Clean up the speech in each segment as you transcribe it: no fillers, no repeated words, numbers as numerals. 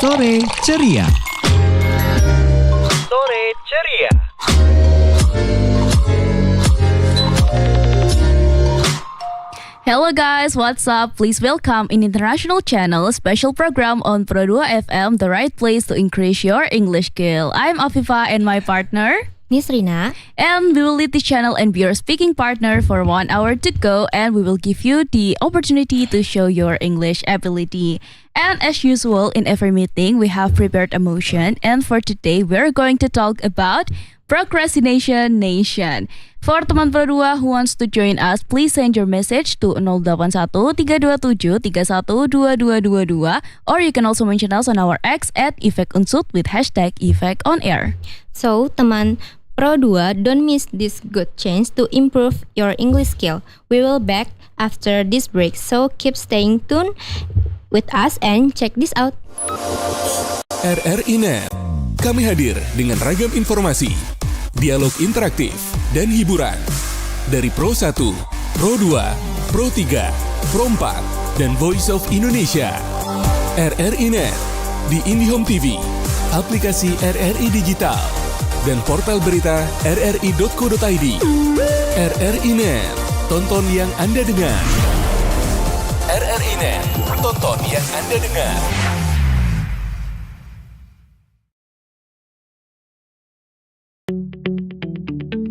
Sore Ceria. Sore Ceria. Hello guys, what's up? Please welcome in International Channel special program on Pro2 FM, the right place to increase your English skill. I'm Afifah and my partner Nisrina, and we will lead this channel and be your speaking partner for 1 hour to go, and we will give you the opportunity to show your English ability. And as usual, in every meeting, we have prepared a motion, and for today, we're going to talk about Procrastination Nation. For teman Pro2 who wants to join us, please send your message to 081 327 312222, or you can also mention us on our X at Efec Unsut with hashtag Efec on Air. so teman Pro2, don't miss this good chance to improve your English skill. We will back after this break, so keep staying tuned with us and check this out. RRI Net, kami hadir dengan ragam informasi, dialog interaktif, dan hiburan. Dari Pro 1, Pro 2, Pro 3, Pro 4, dan Voice of Indonesia. RRI Net, di IndiHome TV, aplikasi RRI Digital, dan portal berita rri.co.id. RRI Net, tonton yang Anda dengar. RRI Net, tonton yang Anda dengar.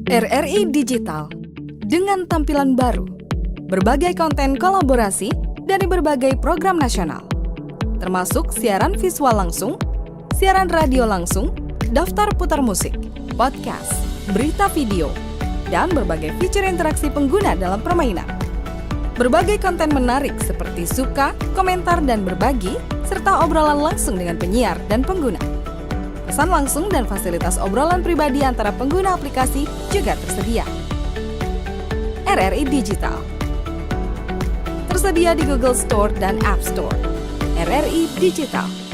RRI Digital, dengan tampilan baru, berbagai konten kolaborasi dari berbagai program nasional, termasuk siaran visual langsung, siaran radio langsung, daftar putar musik, podcast, berita video, dan berbagai fitur interaksi pengguna dalam permainan. Berbagai konten menarik seperti suka, komentar, dan berbagi, serta obrolan langsung dengan penyiar dan pengguna. Pesan langsung dan fasilitas obrolan pribadi antara pengguna aplikasi juga tersedia. RRI Digital tersedia di Google Store dan App Store. RRI Digital.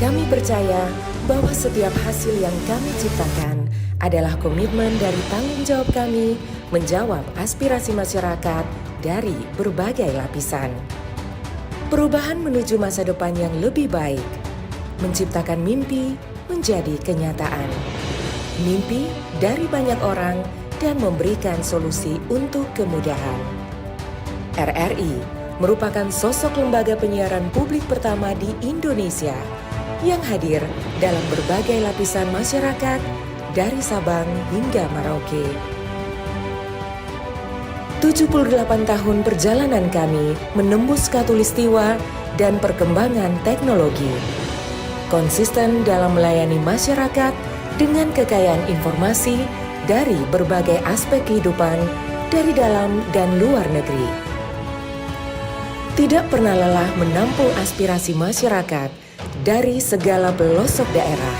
Kami percaya bahwa setiap hasil yang kami ciptakan adalah komitmen dari tanggung jawab kami menjawab aspirasi masyarakat dari berbagai lapisan. Perubahan menuju masa depan yang lebih baik, menciptakan mimpi menjadi kenyataan. Mimpi dari banyak orang dan memberikan solusi untuk kemudahan. RRI merupakan sosok lembaga penyiaran publik pertama di Indonesia yang hadir dalam berbagai lapisan masyarakat dari Sabang hingga Merauke. 78 tahun perjalanan kami menembus khatulistiwa dan perkembangan teknologi. Konsisten dalam melayani masyarakat dengan kekayaan informasi dari berbagai aspek kehidupan dari dalam dan luar negeri. Tidak pernah lelah menampung aspirasi masyarakat dari segala pelosok daerah.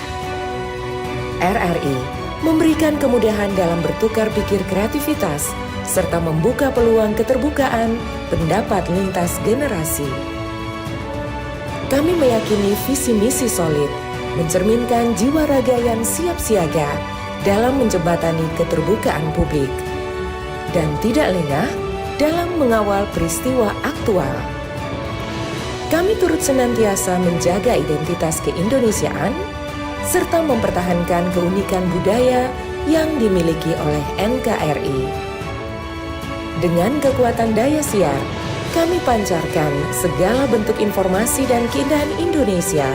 RRI memberikan kemudahan dalam bertukar pikir kreativitas serta membuka peluang keterbukaan pendapat lintas generasi. Kami meyakini visi misi solid, mencerminkan jiwa raga yang siap siaga dalam menjembatani keterbukaan publik, dan tidak lengah dalam mengawal peristiwa aktual. Kami turut senantiasa menjaga identitas keindonesiaan serta mempertahankan keunikan budaya yang dimiliki oleh NKRI. Dengan kekuatan daya siar, kami pancarkan segala bentuk informasi dan keindahan Indonesia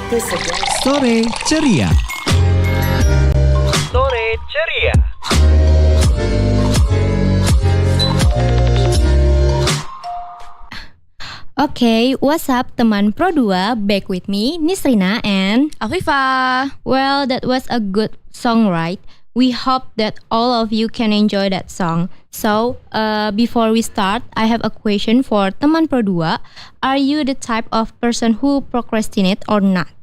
ke segala. Sore Ceria. Sore Ceria. Okay, what's up teman Pro2, back with me, Nisrina and Afifah. well, that was a good song, right? We hope that all of you can enjoy that song. So, before we start, I have a question for teman Pro 2. Are you the type of person who procrastinate or not?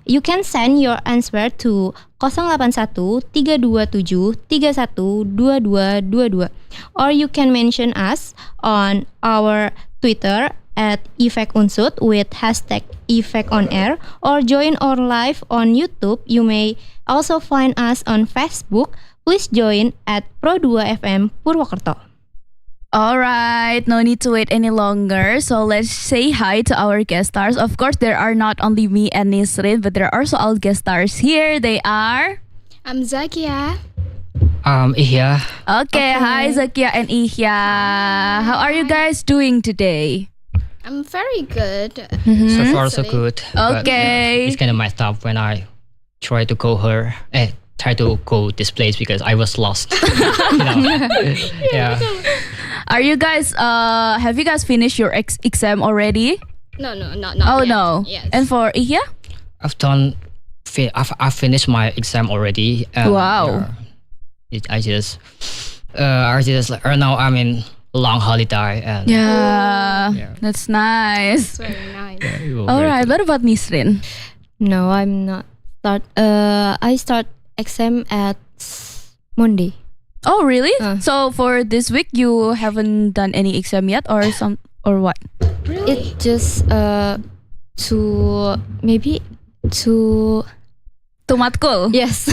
You can send your answer to 081 327 31 2222, or you can mention us on our Twitter at Efec Unsud with hashtag Efec on Air, or join our live on YouTube. You may also find us on Facebook. Please join at Pro 2 FM Purwokerto. Alright, no need to wait any longer. So let's say hi to our guest stars. Of course, there are not only me and Nisrin, but there are also all guest stars here. They are... I'm Zakia. Ikhya. Okay, hi Zakia and Ikhya. How are you guys doing today? I'm very good. So far so good. Okay. But, it's kind of messed up when I try to go this place because I was lost. Yeah. Are you guys, have you guys finished your exam already? No, not Oh yet. no. Yes. And for Ikhya? I've finished my exam already. Wow. I just right now I'm in long holiday and Yeah, that's nice. Very nice. Alright, what about Nisrin? No, I'm not. I start exam at Monday. Oh really? Uh. So for this week you haven't done any exam yet or what? It just to Matkul? yes.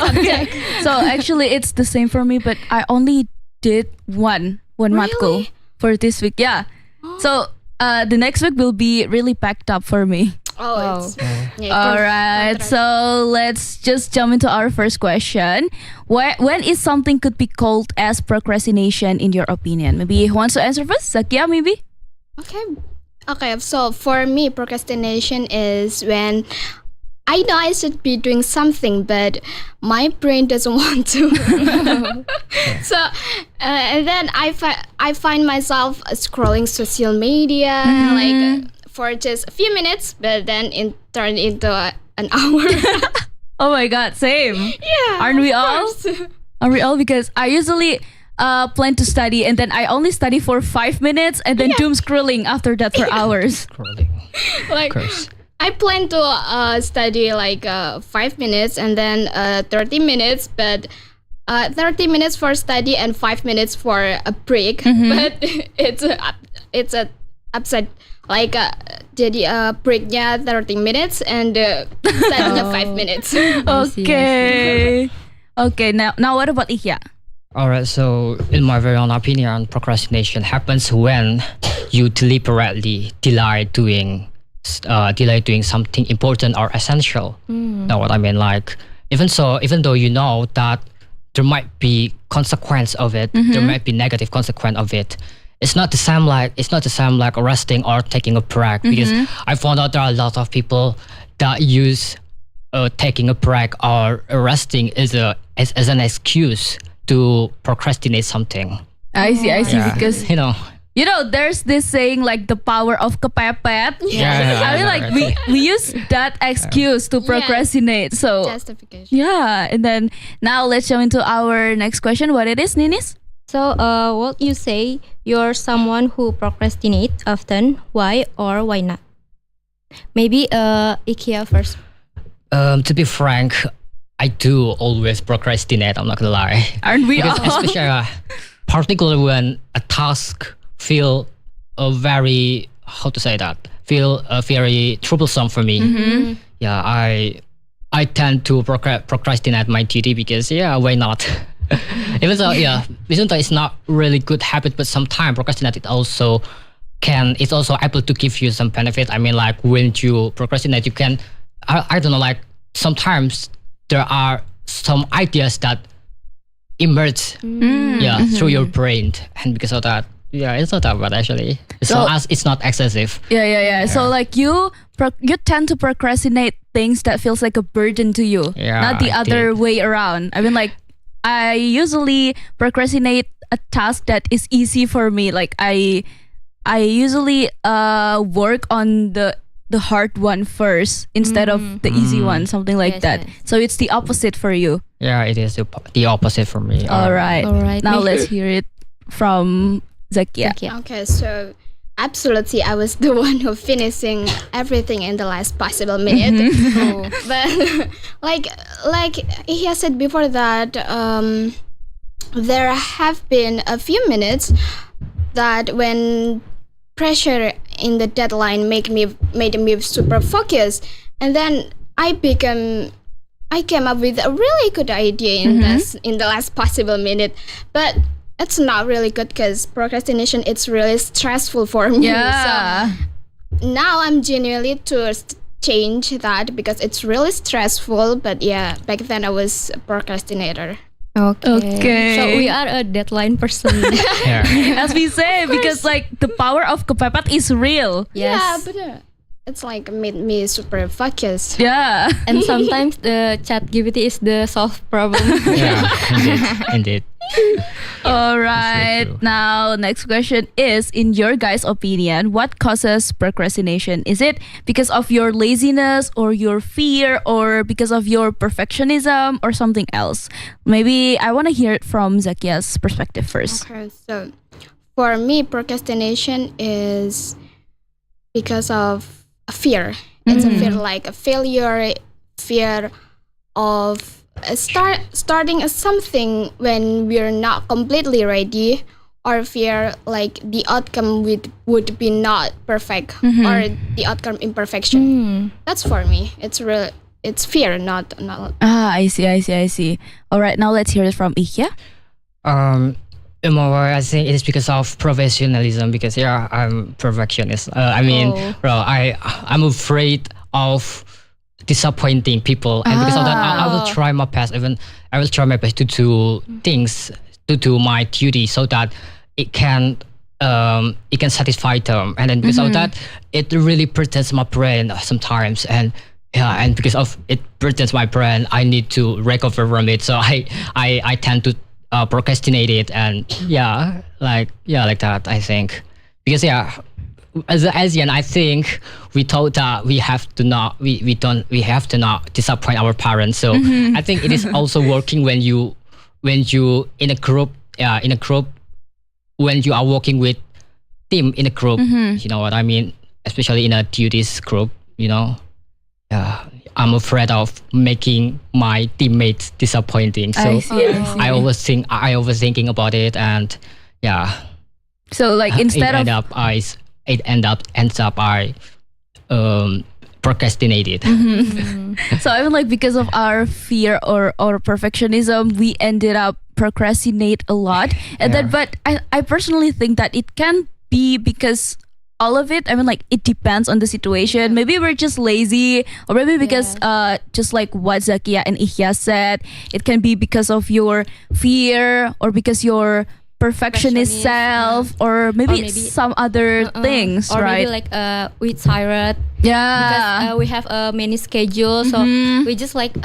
Okay. So actually it's the same for me, but I only did one matkul for this week. Yeah. So the next week will be really packed up for me. Oh, it's All right. So let's just jump into our first question. When is something could be called as procrastination in your opinion? Maybe who wants to answer first? Zakia maybe? Okay, so for me, procrastination is when I know I should be doing something, but my brain doesn't want to. So, and then I find myself scrolling social media like for just a few minutes, but then it turned into an hour. Oh my god, same. Yeah, Aren't we of all? course. Are we all? Because I usually plan to study and then I only study for 5 minutes and then doom scrolling after that for hours. Like Curse. I plan to study like 5 minutes and then 30 minutes, but 30 minutes for study and 5 minutes for a break. But it's a upside, like jadi breaknya 30 minutes and studynya 5 minutes. Okay. Okay, now what about Ikhya? Alright, so in my very own opinion, procrastination happens when you deliberately delay doing something important or essential. Know what I mean? Like even though you know that there might be consequence of it, there might be negative consequence of it. It's not the same like resting or taking a break, because I found out there are a lot of people that use taking a break or resting as an excuse to procrastinate something. I see, because you know, there's this saying like the power of kepepet. Yeah, I mean, like we use that excuse to procrastinate. So Justification. yeah, and then now let's jump into our next question. What it is, Ninis? So, what you say you're someone who procrastinate often? Why or why not? Maybe Ikhya first. To be frank, I do always procrastinate. I'm not gonna lie. Aren't we Because all? especially, particularly when a task feel very troublesome for me. Yeah, I tend to procrastinate my duty because why not? Even though it's not really good habit, but sometimes procrastinate it's also able to give you some benefit. I mean, like when you procrastinate, you can I don't know, like sometimes there are some ideas that emerge through your brain, and because of that, it's not that bad actually. It's not excessive. Yeah. So like you tend to procrastinate things that feels like a burden to you, not the other way around. I mean, like I usually procrastinate a task that is easy for me. Like I usually work on the the hard one first instead of the easy one, something like Yes, that. yes. So it's the opposite for you. Yeah, it is the opposite for me. All right. Now Maybe- let's hear it from Zakia. Zakia. Okay, so absolutely, I was the one who finishing everything in the last possible minute. Oh. But like he said before that, there have been a few minutes that when pressure in the deadline made me super focused, and then I came up with a really good idea in the last possible minute, but it's not really good because procrastination, it's really stressful for me. Yeah. So now I'm genuinely to change that because it's really stressful. But yeah, back then I was a procrastinator. Okay. So we are a deadline person. Yeah. As we say, because like the power of kepepet is real. Yes. Yeah, but it's like made me super focused. Yeah. And sometimes the chat GPT is the solve problem. Yeah, indeed. All right. true. Now, next question is, in your guys' opinion, what causes procrastination? Is it because of your laziness or your fear or because of your perfectionism or something else? Maybe I want to hear it from Zakia's perspective first. Okay, so for me, procrastination is because of a fear. It's a fear like a failure, fear of starting something when we're not completely ready, or fear like the outcome would be not perfect or the outcome imperfection. That's for me. It's fear, not. Ah, I see. All right, now let's hear it from Ikhya. In my way, I think it is because of professionalism. Because I'm perfectionist. I'm afraid of disappointing people, and because of that, I will try my best. I will try my best to do things, to do my duty, so that it can satisfy them. And then because of that, it really burdens my brain sometimes. And because of it burdens my brain, I need to recover from it. So I tend to procrastinate it, and like that, I think. Because as an Asian, I think we thought that we have to not disappoint our parents. So I think it is also working when you in a group when you are working with team in a group. You know what I mean? Especially in a duties group. I'm afraid of making my teammates disappointing. So I see. I overthinking about it, and So like instead ends up I procrastinated. So I mean, like, because of our fear or perfectionism, we ended up procrastinate a lot. And then, but I personally think that it can be because all of it, I mean, like, it depends on the situation. Maybe we're just lazy, or maybe because just like what Zakia and Ikhya said, it can be because of your fear, or because your perfectionist self, or maybe some other things, or right? maybe like we tired because we have a many schedule, so we just like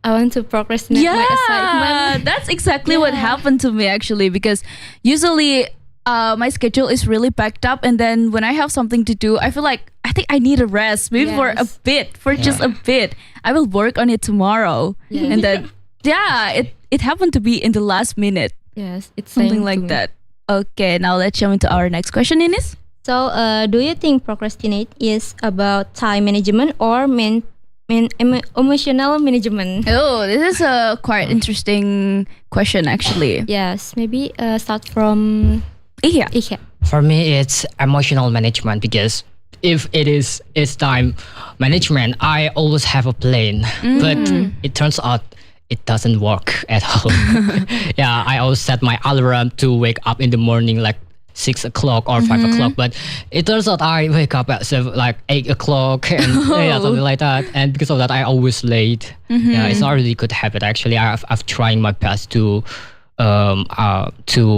I want to procrastinate my assignment. That's exactly what happened to me, actually, because usually my schedule is really packed up, and then when I have something to do, I feel like I think I need a rest, maybe for a bit, just a bit. I will work on it tomorrow, and then it happened to be in the last minute. Yes, it's Something like that. Okay, now let's jump into our next question, Ines. So, do you think procrastinate is about time management or emotional management? Oh, this is a quite interesting question, actually. Yes, maybe start from Ikhya. For me, it's emotional management, because if it's time management, I always have a plan, but it turns out it doesn't work at all. I always set my alarm to wake up in the morning like 6 o'clock or 5 o'clock, but it turns out I wake up at 8 o'clock and something like that. And because of that, I always late. It's not a really good habit, actually. I've trying my best to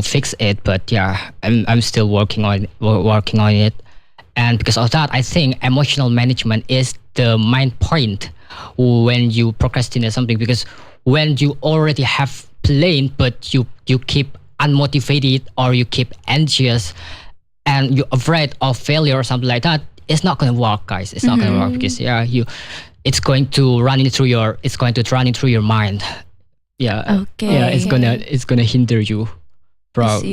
fix it, but I'm still working on it. And because of that, I think emotional management is the main point when you procrastinate something, because when you already have plan but you keep unmotivated, or you keep anxious and you're afraid of failure or something like that, it's not gonna work, guys. It's not gonna work because it's going to run into your mind. Yeah. Okay. Yeah, it's gonna hinder you from.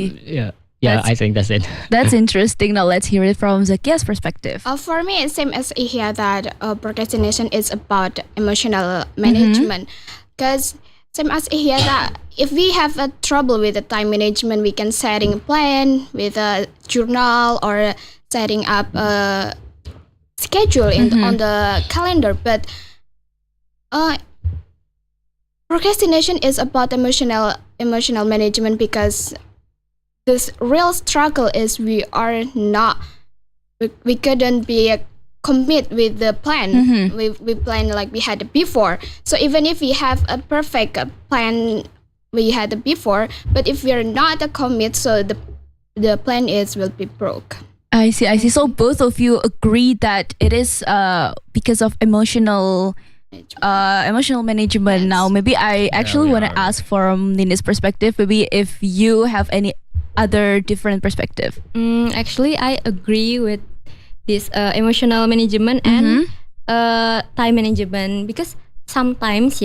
I think that's it. That's interesting. Now let's hear it from Zakia's perspective. For me, it's same as Ikhya that procrastination is about emotional management. Because same as Ikhya that if we have a trouble with the time management, we can setting a plan with a journal or setting up a schedule on the calendar. But procrastination is about emotional management because this real struggle is we couldn't be commit with the plan we plan like we had before. So even if we have a perfect plan we had before, but if we're not a commit, so the plan will be broke. I see. So both of you agree that it is because of emotional management. Yes. Now maybe I actually want to ask from Nina's perspective, maybe if you have any other different perspective. Actually, I agree with this emotional management and time management because sometimes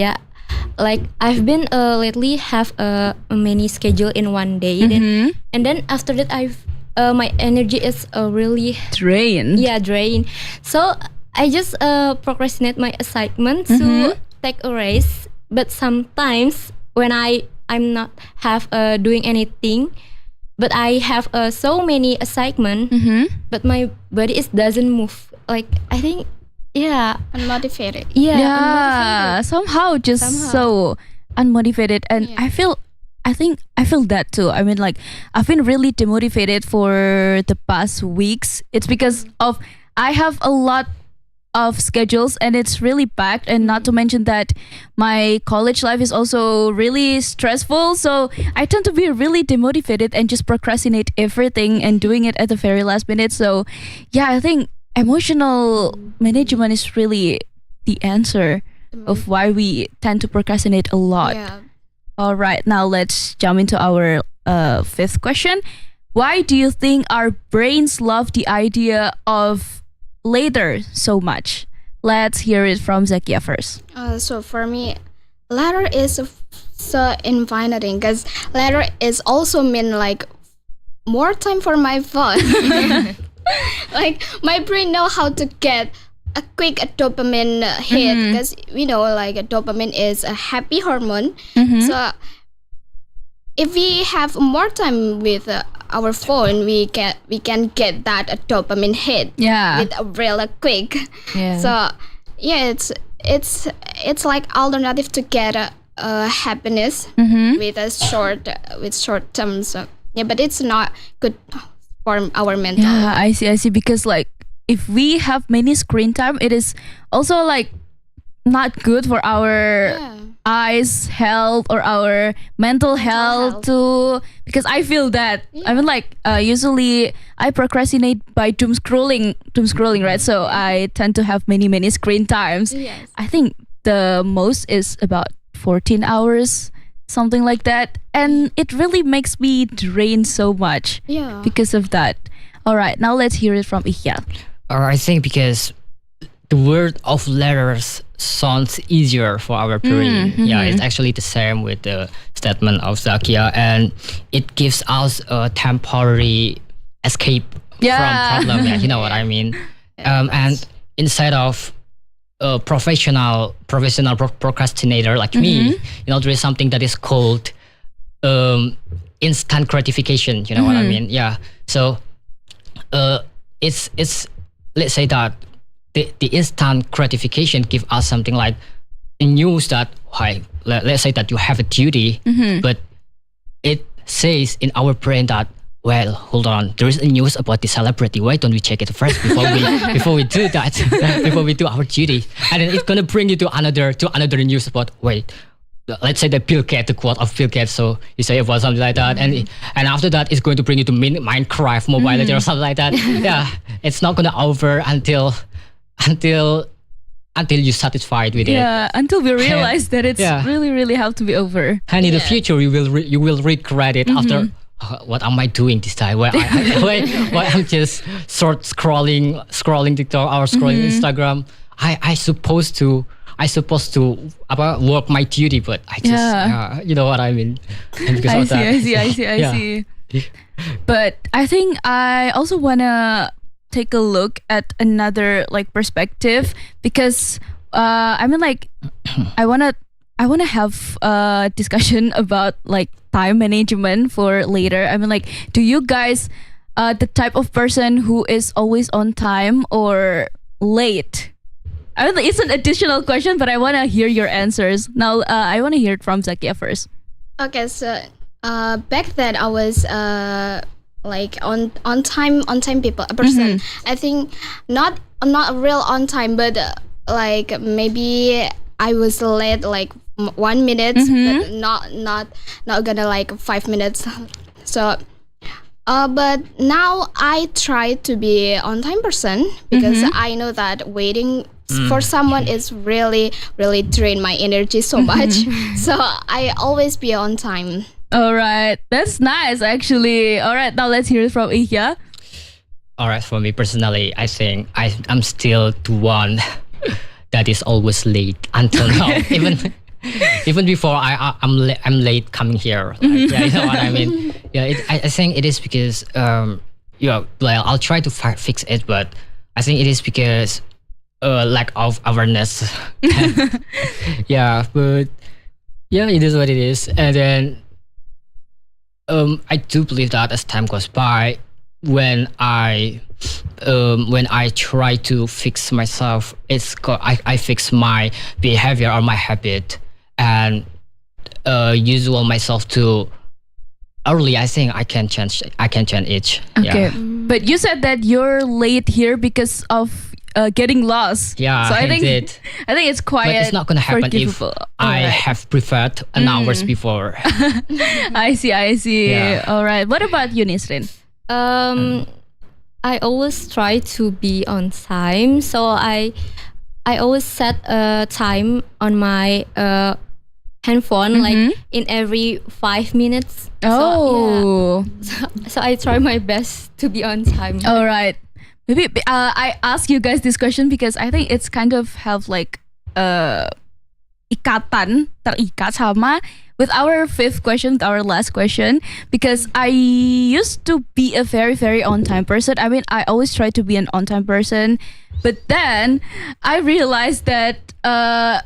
like I've been lately have many schedule in one day and then after that my energy is really Drained. drained. So I just procrastinate my assignment to take a rest. But sometimes when I'm not have doing anything, but I have so many assignment, but my body doesn't move. Like I think, Unmotivated. Yeah, somehow so unmotivated, and I feel that too. I mean, like I've been really demotivated for the past weeks. It's because of I have a lot of schedules and it's really packed, and not to mention that my college life is also really stressful, so I tend to be really demotivated and just procrastinate everything and doing it at the very last minute. So I think emotional management is really the answer of why we tend to procrastinate a lot. All right, now let's jump into our fifth question. Why do you think our brains love the idea of later so much? Let's hear it from Zakia first. So for me, later is so inviting because later is also mean like more time for my phone. Like my brain know how to get a quick dopamine hit because we know like dopamine is a happy hormone. So if we have more time with our phone, we can get that dopamine hit with a real quick. So it's like alternative to get a happiness with a short term. So but it's not good for our mental. I see because like if we have many screen time, it is also like not good for our eyes health or our mental health too, because I feel that I mean like usually I procrastinate by doom scrolling, right? So I tend to have many screen times. I think the most is about 14 hours, something like that, and it really makes me drain so much because of that. All right, now let's hear it from Ikhya. I think because the word of letters sounds easier for our brain. It's actually the same with the statement of Zakia, and it gives us a temporary escape from problem. You know what I mean? And instead of a professional procrastinator like me, there is something that is called instant gratification. You know what I mean? So it's let's say that the instant gratification give us something like news that let's say that you have a duty, but it says in our brain that, well, hold on, there is a news about the celebrity. Why don't we check it first before we do that, before we do our duty? And then it's gonna bring you to another news about, wait, let's say the quote of Bill Gates. So you say about something like that, and after that, it's going to bring you to Minecraft Mobile Legends or something like that. It's not gonna over until you're satisfied with it. Until we realize that it's really have to be over. And in the future, you will regret it what am I doing this time? Why I'm just scrolling TikTok or scrolling Instagram. I supposed to work my duty, but I just you know what I mean. And because I of that, see. But I think I also wanna take a look at another like perspective, because I mean like I wanna have a discussion about like time management for later. I mean like, do you guys the type of person who is always on time or late? I mean, it's an additional question, but I want to hear your answers. Now, I want to hear it from Zakia first. Okay, so back then I was like on time person. I think not a real on time, but like maybe I was late like 1 minute, but not gonna like 5 minutes. So but now I try to be on time person, because I know that waiting for someone is really drain my energy so much. So I always be on time. All right, that's nice actually. All right, now let's hear it from Ikhya. all right, for me personally, I think I'm still the one that is always late until now. Even before I'm late coming here. Like, yeah, you know what I mean? Yeah, I think it is because well, I'll try to fix it, but I think it is because lack of awareness. Yeah, but yeah, it is what it is. And then I do believe that as time goes by, when I try to fix myself, I fix my behavior or my habit, and usual myself to early. I think I can change it. Okay, yeah. But you said that you're late here because of getting lost. Yeah, so I think it's quite. But it's not gonna happen if I have preferred an hours before. I see. Yeah. All right. What about you, Nisrin? I always try to be on time, so I always set a time on my handphone, like in every 5 minutes. Oh, so I try my best to be on time. All right. Maybe I ask you guys this question because I think it's kind of have like ikatan terikat sama with our fifth question, our last question, because I used to be a very, very on time person. I mean, I always try to be an on time person, but then I realized that I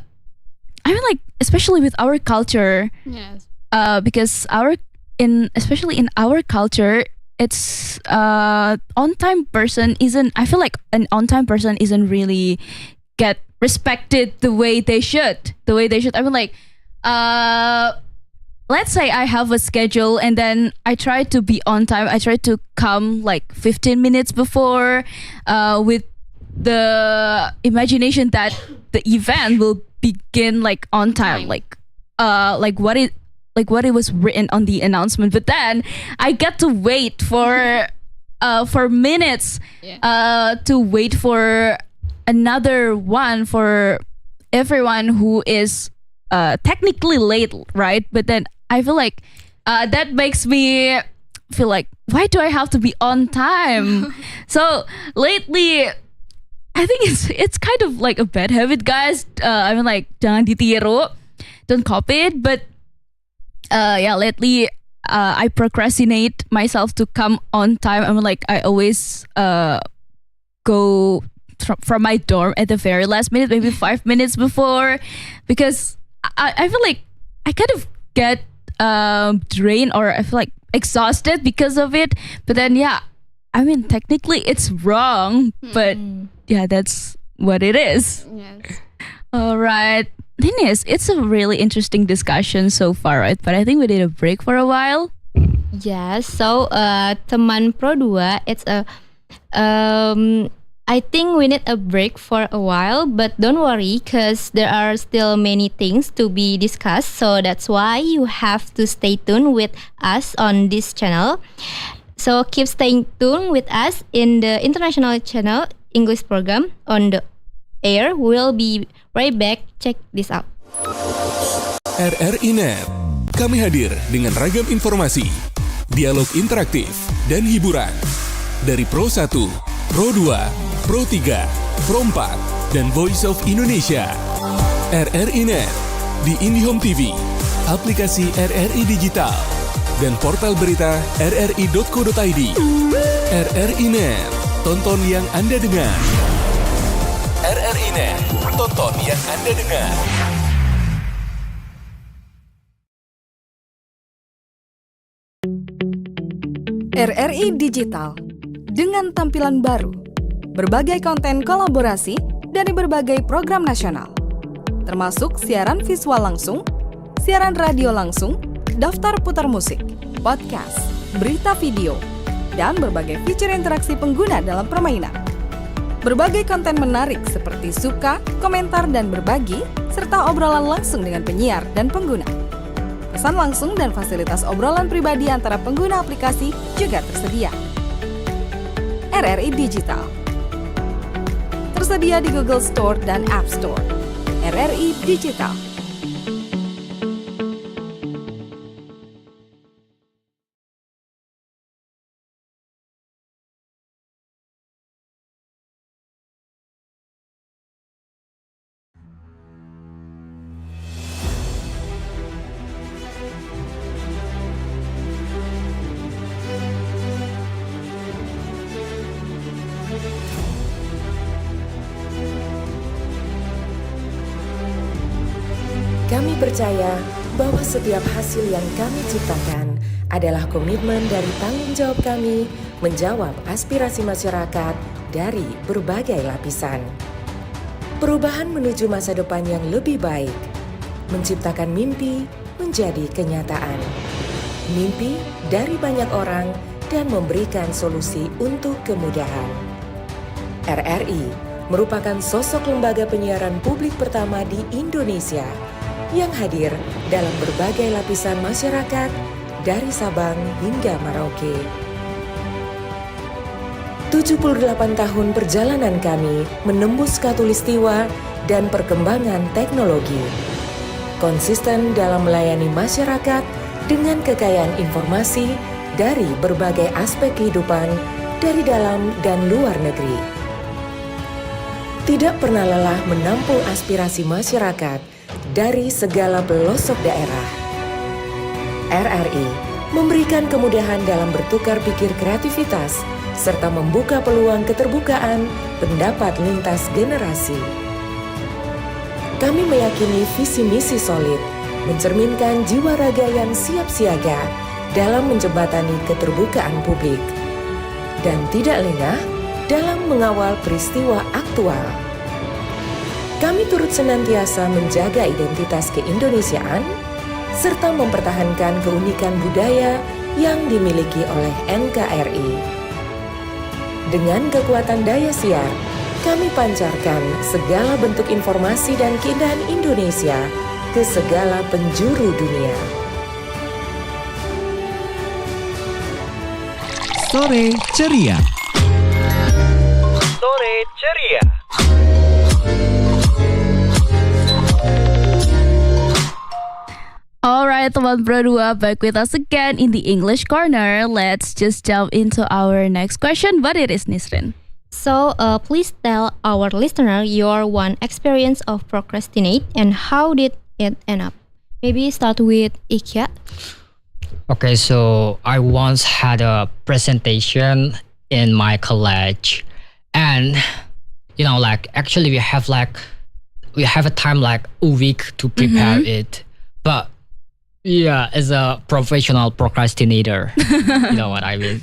mean, like, especially with our culture, Yes. Because especially in our culture, it's on time person isn't. I feel like an on time person isn't really get respected the way they should. I mean, like, let's say I have a schedule and then I try to be on time. I try to come like 15 minutes before, with the imagination that the event will begin like on time, like what it was written on the announcement. But then I get to wait for minutes, to wait for another one for everyone who is technically late, right? But then I feel like that makes me feel like, why do I have to be on time? So lately, I think it's kind of like a bad habit, guys. I mean, like, jangan ditiru, don't copy it. But yeah, lately I procrastinate myself to come on time. I mean, like, I always go from my dorm at the very last minute, maybe 5 minutes before, because I feel like I kind of get drained, or I feel like exhausted because of it. But then, yeah, I mean, technically it's wrong, but yeah, that's what it is. Yes. All right. Dennis, it's a really interesting discussion so far, right? But I think we need a break for a while. Yes, so teman Pro 2, it's a I think we need a break for a while, but don't worry, because there are still many things to be discussed. So that's why you have to stay tuned with us on this channel. So keep staying tuned with us in the international channel English program on the air. We'll be right back. Check this out. RRI Net. Kami hadir dengan ragam informasi. dialog interaktif, dan hiburan. Dari Pro 1, Pro 2, Pro 3, Pro 4, dan Voice of Indonesia. RRI Net, di IndiHome TV, aplikasi RRI Digital, dan portal berita rri.co.id. RRI Net, tonton yang Anda dengar. RRI Net, tonton yang Anda dengar. RRI Digital dengan tampilan baru, berbagai konten kolaborasi dari berbagai program nasional, termasuk siaran visual langsung, siaran radio langsung, daftar putar musik, podcast, berita video, dan berbagai fitur interaksi pengguna dalam permainan. Berbagai konten menarik seperti suka, komentar, dan berbagi, serta obrolan langsung dengan penyiar dan pengguna. Pesan langsung dan fasilitas obrolan pribadi antara pengguna aplikasi juga tersedia. RRI Digital tersedia di Google Store dan App Store. RRI Digital. Kami percaya bahwa setiap hasil yang kami ciptakan adalah komitmen dari tanggung jawab kami menjawab aspirasi masyarakat dari berbagai lapisan. Perubahan menuju masa depan yang lebih baik, menciptakan mimpi menjadi kenyataan. Mimpi dari banyak orang dan memberikan solusi untuk kemudahan. RRI merupakan sosok lembaga penyiaran publik pertama di Indonesia yang hadir dalam berbagai lapisan masyarakat dari Sabang hingga Merauke. 78 tahun perjalanan kami menembus khatulistiwa dan perkembangan teknologi. Konsisten dalam melayani masyarakat dengan kekayaan informasi dari berbagai aspek kehidupan dari dalam dan luar negeri. Tidak pernah lelah menampung aspirasi masyarakat dari segala pelosok daerah. RRI memberikan kemudahan dalam bertukar pikir kreativitas serta membuka peluang keterbukaan pendapat lintas generasi. Kami meyakini visi misi solid, mencerminkan jiwa raga yang siap siaga dalam menjembatani keterbukaan publik, dan tidak lengah dalam mengawal peristiwa aktual. Kami turut senantiasa menjaga identitas keindonesiaan serta mempertahankan keunikan budaya yang dimiliki oleh NKRI. Dengan kekuatan daya siar, kami pancarkan segala bentuk informasi dan keindahan Indonesia ke segala penjuru dunia. Sore Ceria. Sore Ceria. Alright, teman Pro 2, back with us again in the English Corner. Let's just jump into our next question. What it is, Nisrin? So, please tell our listener your one experience of procrastinate and how did it end up? Maybe start with Ikhya. Okay, so I once had a presentation in my college, and actually we have a time like a week to prepare it, but yeah, as a professional procrastinator, you know what I mean.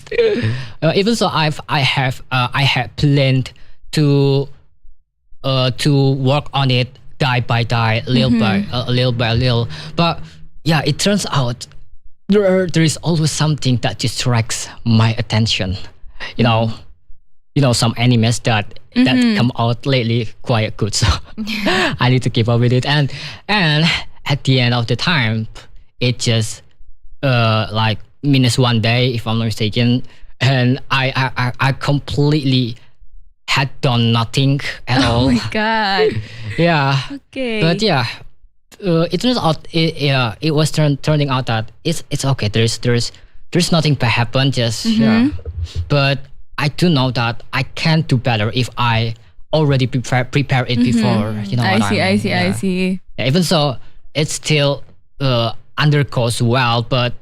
Even so, I had planned to work on it day by day, little by little. But yeah, it turns out there is always something that distracts my attention. You know some animes that come out lately quite good, so I need to keep up with it. And at the end of the time, it just like minus one day, if I'm not mistaken, and I completely had done nothing at all. Oh my god. Yeah. Okay. But yeah, it turns out it was turning out that it's okay. There's there's nothing bad happen. Just but I do know that I can do better if I already prepare it before. You know what I mean? I see. Yeah, even so, it still undergoes well, but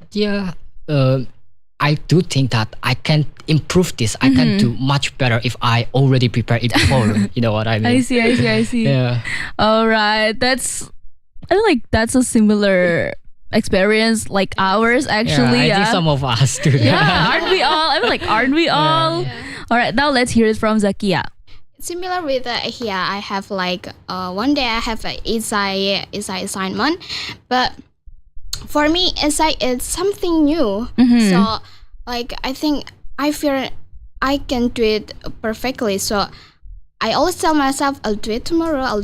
I do think that I can improve this. I can do much better if I already prepare it before. You know what I mean? I see. Yeah. All right, I feel like that's a similar experience like ours actually. I think some of us do that. Yeah, aren't we all? I feel like, aren't we all? All right, now let's hear it from Zakia. Similar with Ikhya, I have like one day I have a essay assignment, but for me essay is something new. So like I think I feel I can do it perfectly. So I always tell myself I'll do it tomorrow.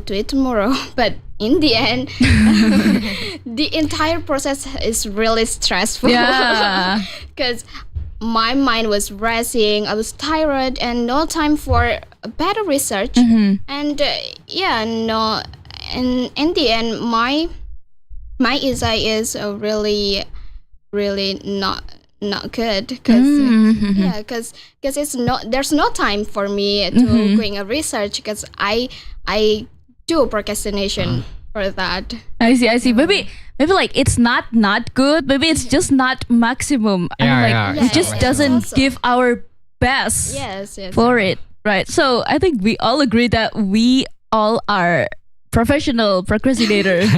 But in the end, the entire process is really stressful. Yeah. Because my mind was racing, I was tired, and no time for better research. And in the end, my essay is really not good because it's not, there's no time for me to doing a research because I do procrastination for that. I see. Maybe like it's not good. Maybe it's just not maximum. It just doesn't give our best for it. Right. So I think we all agree that we all are professional procrastinators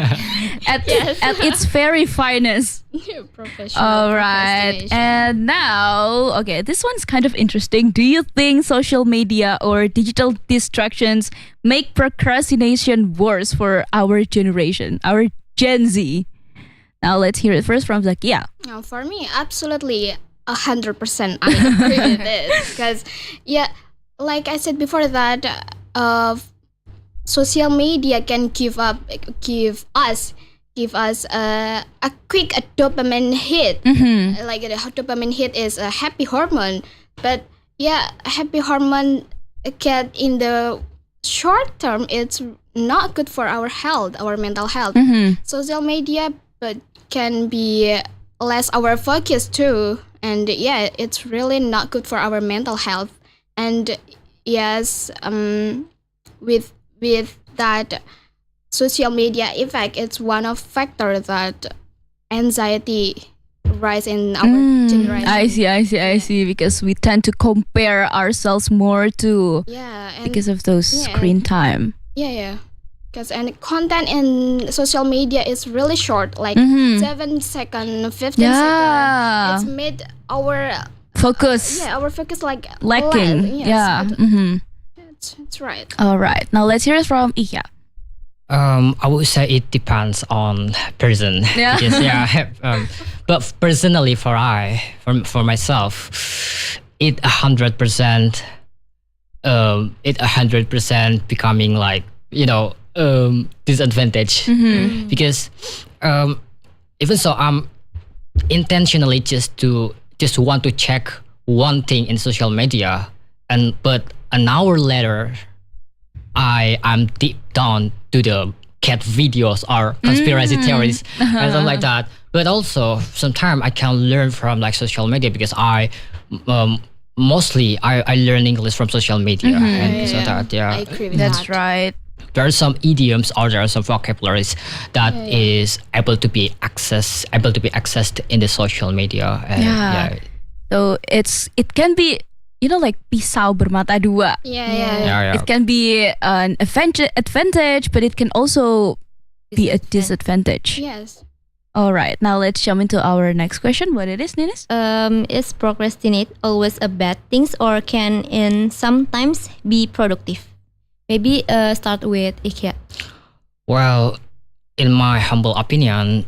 at its very finest. Professional. All right. And now, okay, this one's kind of interesting. Do you think social media or digital distractions make procrastination worse for our generation, our Gen Z? Now let's hear it first from Zakia. For me, absolutely 100% I agree with this because like I said before that social media can give us a quick dopamine hit. Like the dopamine hit is a happy hormone, but happy hormone can in the short term it's not good for our health, our mental health. Social media but can be less our focus too, and it's really not good for our mental health. And yes, with that social media effect, it's one of factor that anxiety rise in our generation. I see. Because we tend to compare ourselves more to because of those screen time. Because and content in social media is really short, like 7 seconds, 15 seconds. It's made our focus. Our focus like lacking. That's right. All right. Now let's hear it from Ikhya. I would say it depends on person. Because, but personally, for myself, it 100% becoming like disadvantage because even so I'm intentionally just want to check one thing in social media, but an hour later I'm deep down to the cat videos or conspiracy theories and something like that. But also sometimes I can learn from like social media because I mostly I learn English from social media and so that I agree with that's that. right. There are some idioms or there are some vocabularies that is able to be accessed in the social media. And, So it can be like pisau bermata dua. It can be an advantage, but it can also be a disadvantage. Yes. All right, now let's jump into our next question. What it is, Ninis? Is procrastinate always a bad thing or can it sometimes be productive? Maybe start with Ikhya. Well, in my humble opinion,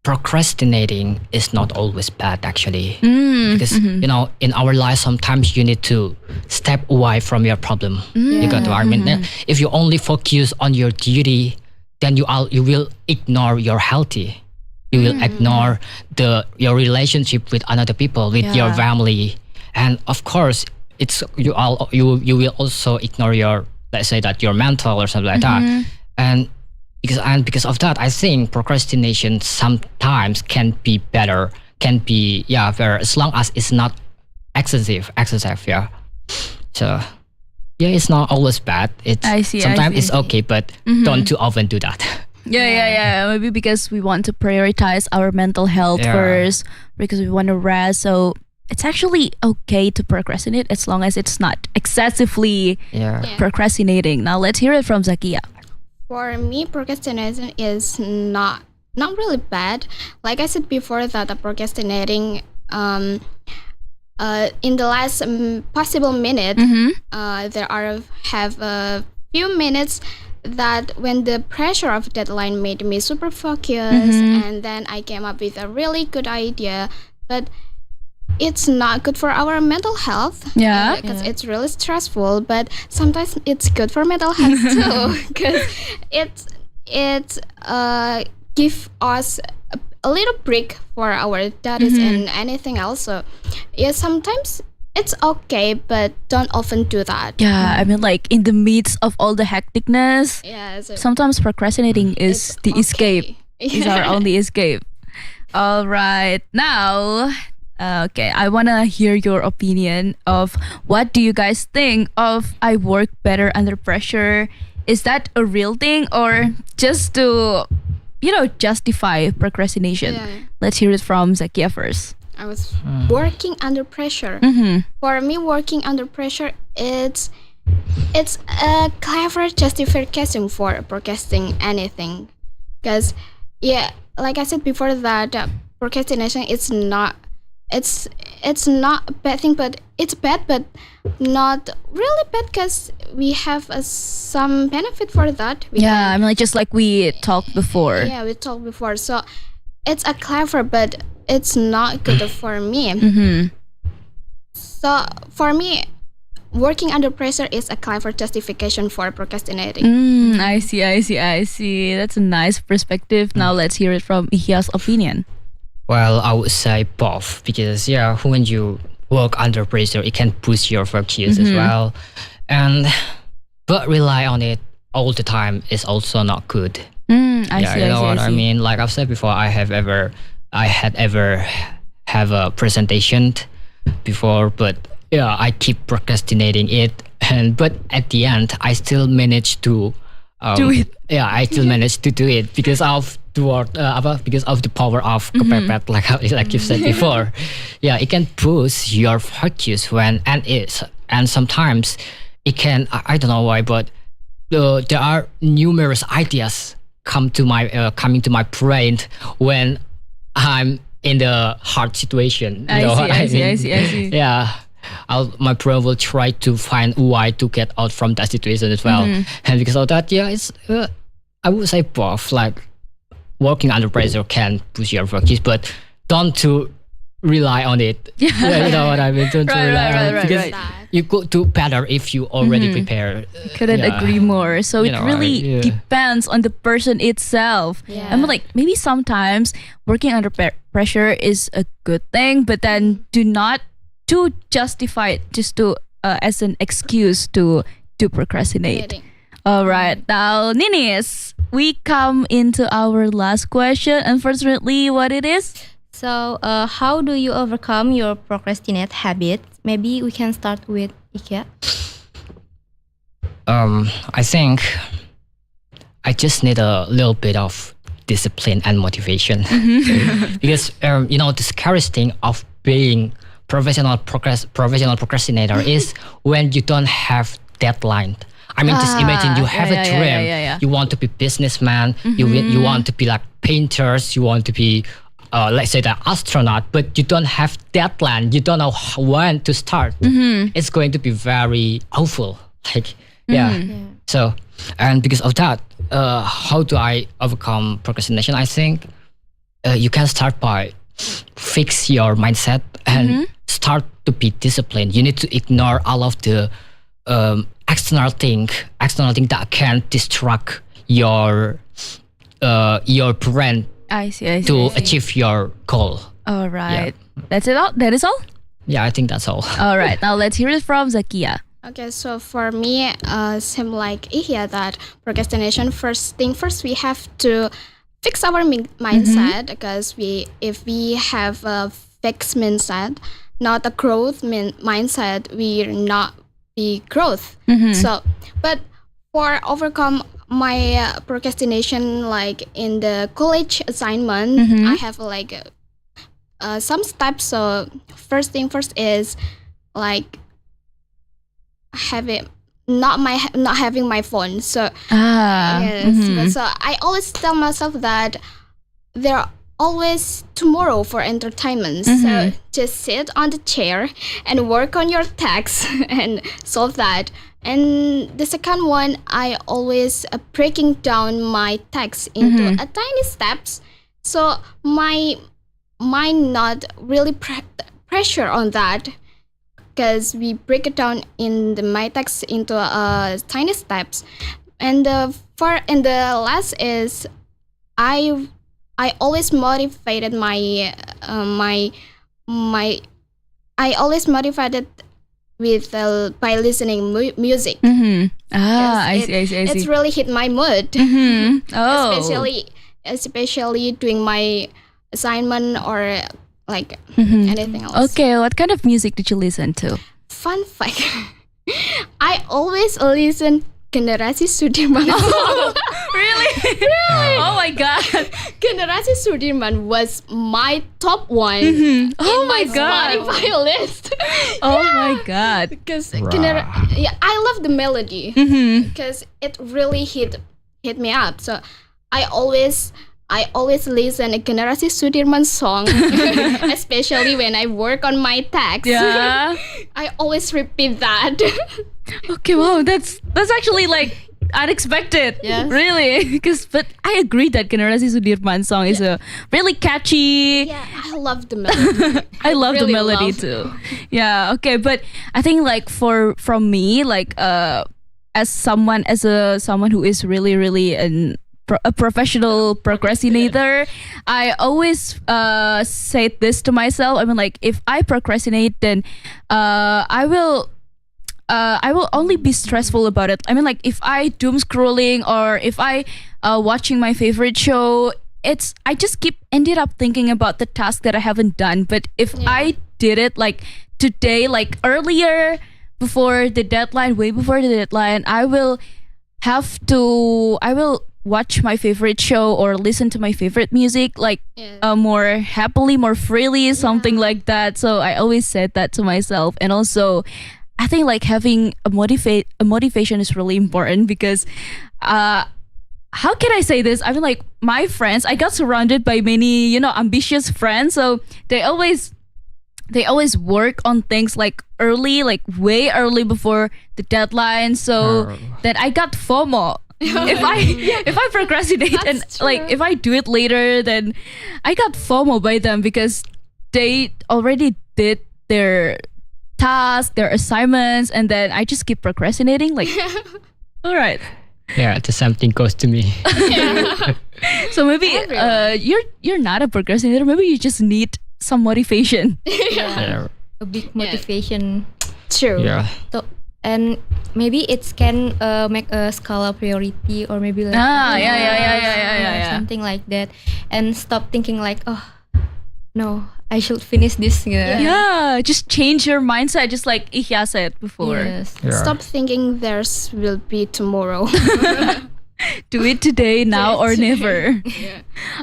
procrastinating is not always bad actually. Because in our life sometimes you need to step away from your problem. You got to if you only focus on your duty, then you will ignore your healthy. You will ignore your relationship with another people, with your family, and of course you will also ignore your, let's say that, your mental or something like that. And because of that, I think procrastination sometimes can be better can be very, as long as it's not excessive. Yeah. So yeah, it's not always bad. Sometimes it's okay, but don't too often do that. Yeah. Maybe because we want to prioritize our mental health first, because we want to rest. So it's actually okay to procrastinate as long as it's not excessively procrastinating. Now let's hear it from Zakia. For me, procrastination is not really bad. Like I said before, that the procrastinating in the last possible minute, have a few minutes that when the pressure of deadline made me super focused, and then I came up with a really good idea, but it's not good for our mental health. Because it's really stressful, but sometimes it's good for mental health too, because it give us a little break for our studies and anything else. So sometimes it's okay, but don't often do that. I mean, like in the midst of all the hecticness, sometimes procrastinating is the escape. Is our only escape. All right, now I want to hear your opinion of what do you guys think of I work better under pressure. Is that a real thing, or just to justify procrastination? Let's hear it from Zakia first. I was working under pressure. For me, working under pressure, it's a clever justification for procrastinating anything. Because like I said before, that procrastination is not it's not a bad thing, but it's bad, but not really bad, because we have some benefit for that. I mean, just like we talked before. We talked before. So it's a clever, but it's not good for me. So for me, working under pressure is a clever justification for procrastinating. I see. That's a nice perspective. Now let's hear it from Ikhya's opinion. Well, I would say both, because when you work under pressure, it can push your focus as well, but rely on it all the time is also not good. I see. What I mean. Like I've said before, I had ever have a presentation before, but I keep procrastinating it, but at the end, I still managed to do it. I still managed to do it because of the power of compartment, like you said before. It can boost your focus and sometimes it can. I don't know why, but there are numerous ideas coming to my brain when I'm in the hard situation. I see. My brain will try to find a way to get out from that situation as well. And because of that, it's I would say both. Like working under pressure can push your focus, but don't to rely on it. You know what I mean? Don't to rely on it, because you could do better if you already prepare. Couldn't agree more. So it really depends on the person itself. I mean, like maybe sometimes working under pressure is a good thing, but then do not to justify it just to as an excuse to procrastinate. All right, now Ninis, we come into our last question. Unfortunately, what it is? So, how do you overcome your procrastinate habit? Maybe we can start with Ikhya. I think I just need a little bit of discipline and motivation. Because the scariest thing of being professional procrastinator is when you don't have deadline. I mean, just imagine you have a dream. You want to be businessman. You want to be like painters. You want to be, let's say, the astronaut. But you don't have deadline. You don't know when to start. It's going to be very awful. So, and because of that, how do I overcome procrastination? I think you can start by fix your mindset and start to be disciplined. You need to ignore all of the external thing that can distract your brain to achieve your goal. All right. That's it all? That is all? Yeah, I think that's all. All right. Now let's hear it from Zakia. Okay, so for me, same like Ikhya, that procrastination, first, we have to fix our mindset, because if we have a fixed mindset, not a growth mindset, we're not be growth. So, but for overcome my procrastination, like in the college assignment, I have like some steps. So first thing first is like not having my phone. So yes, so I always tell myself that there are always tomorrow for entertainment. So just sit on the chair and work on your text and solve that. And the second one, I always breaking down my text into a tiny steps, so my mind not really pressure on that, because we break it down in my text into tiny steps. And the last is I always motivated I always motivated with by listening music. I see. It's really hit my mood. Especially doing my assignment or like anything else. Okay, what kind of music did you listen to? Fun fact, I always listen Generasi Sudirman. Really? Oh my god. Generasi Sudirman was my top one Oh in my god. Spotify list. Oh my god. Because I love the melody, because it really hit me up. So I always listen a Generasi Sudirman song, especially when I work on my text. Yeah. I always repeat that. Okay, wow, that's actually like unexpected. Yes. Really, but I agree that Generasi Sudirman song is a really catchy. Yeah, I love the melody. I love the really melody love. too. Yeah, okay, but I think like from me, like as someone who is really a professional procrastinator, I always say this to myself. I mean, like, if I procrastinate, then I will only be stressful about it. I mean, like, if I doom scrolling or if I watching my favorite show, I just ended up thinking about the task that I haven't done. But if I did it like today, like earlier, before the deadline, way before the deadline, I will watch my favorite show or listen to my favorite music like more happily, more freely, something like that. So I always said that to myself. And also I think like having a motivation is really important, because how can I say this? I mean, like, my friends, I got surrounded by many, ambitious friends. So they always work on things like early, like way early before the deadline. So then I got FOMO. If I procrastinate and like if I do it later, then I got FOMO by them, because they already did their tasks, their assignments, and then I just keep procrastinating. Like, all right. Yeah, the same thing goes to me. So maybe you're not a procrastinator. Maybe you just need some motivation. Yeah. A big motivation. True. Yeah. So, and maybe it can make a scala priority, or maybe like something like that, and stop thinking like, oh no, I should finish this. Yeah, just change your mindset, just like Ikhya said before. Yes. Yeah. Stop thinking will be tomorrow. Do it today, now or never.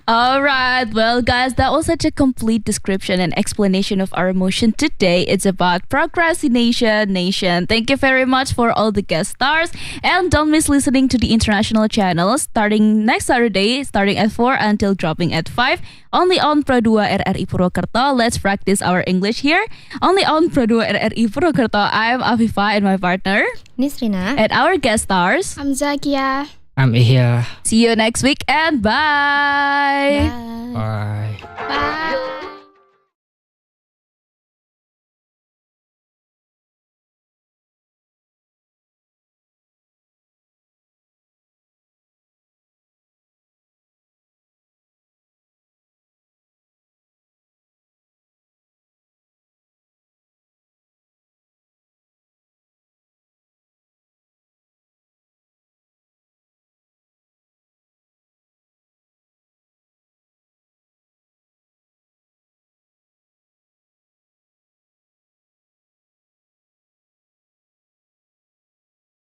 All right. Well, guys, that was such a complete description and explanation of our emotion today. It's about procrastination nation. Thank you very much for all the guest stars. And don't miss listening to the international channels starting next Saturday, starting at 4 until dropping at 5. Only on Pro2 RRI Purwokerto. Let's practice our English here. Only on Pro2 RRI Purwokerto. I'm Afifah and my partner, Nisrina. and our guest stars. I'm Zakia. I'm here. See you next week and bye. Bye. Bye.